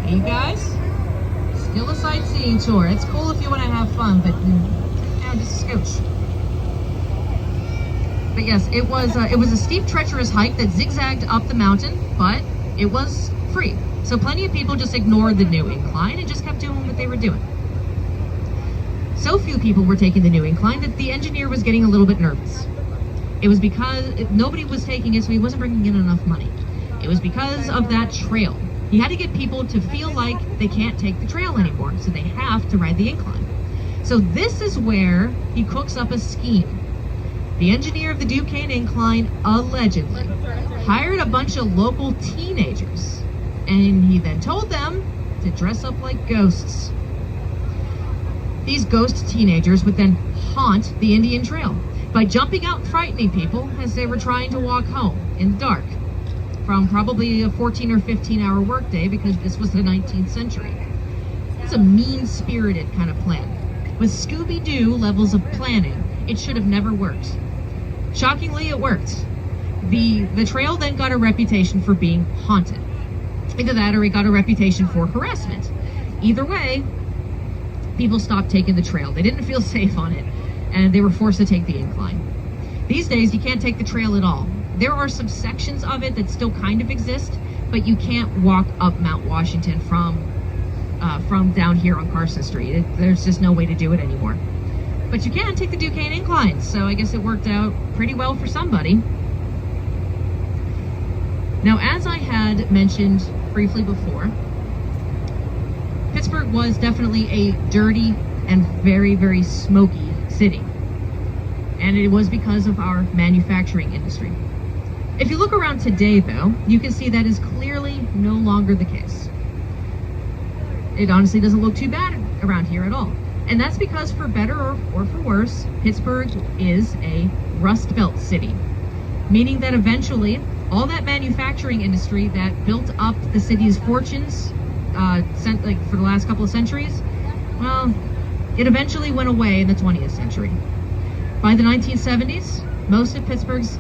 Hey guys, still a sightseeing tour. It's cool if you want to have fun, but just scooch. But yes, it was a steep, treacherous hike that zigzagged up the mountain, but it was free. So plenty of people just ignored the new incline and just kept doing what they were doing. So few people were taking the new incline that the engineer was getting a little bit nervous. It was because nobody was taking it, so he wasn't bringing in enough money. It was because of that trail. He had to get people to feel like they can't take the trail anymore, so they have to ride the incline. So this is where he cooks up a scheme. The engineer of the Duquesne Incline allegedly hired a bunch of local teenagers, and he then told them to dress up like ghosts. These ghost teenagers would then haunt the Indian Trail by jumping out and frightening people as they were trying to walk home in the dark from probably a 14 or 15-hour workday, because this was the 19th century. It's a mean-spirited kind of plan. With Scooby-Doo levels of planning, it should have never worked. Shockingly, it worked. The trail then got a reputation for being haunted. Either that or it got a reputation for harassment. Either way, people stopped taking the trail. They didn't feel safe on it, and they were forced to take the incline. These days, you can't take the trail at all. There are some sections of it that still kind of exist, but you can't walk up Mount Washington from down here on Carson Street. There's just no way to do it anymore. But you can take the Duquesne Incline, so I guess it worked out pretty well for somebody. Now, as I had mentioned briefly before, Pittsburgh was definitely a dirty and very, very smoky city. And it was because of our manufacturing industry. If you look around today, though, you can see that is clearly no longer the case. It honestly doesn't look too bad around here at all. And that's because, for better or for worse, Pittsburgh is a Rust Belt city, meaning that eventually all that manufacturing industry that built up the city's fortunes for the last couple of centuries, well, it eventually went away in the 20th century. By the 1970s, most of Pittsburgh's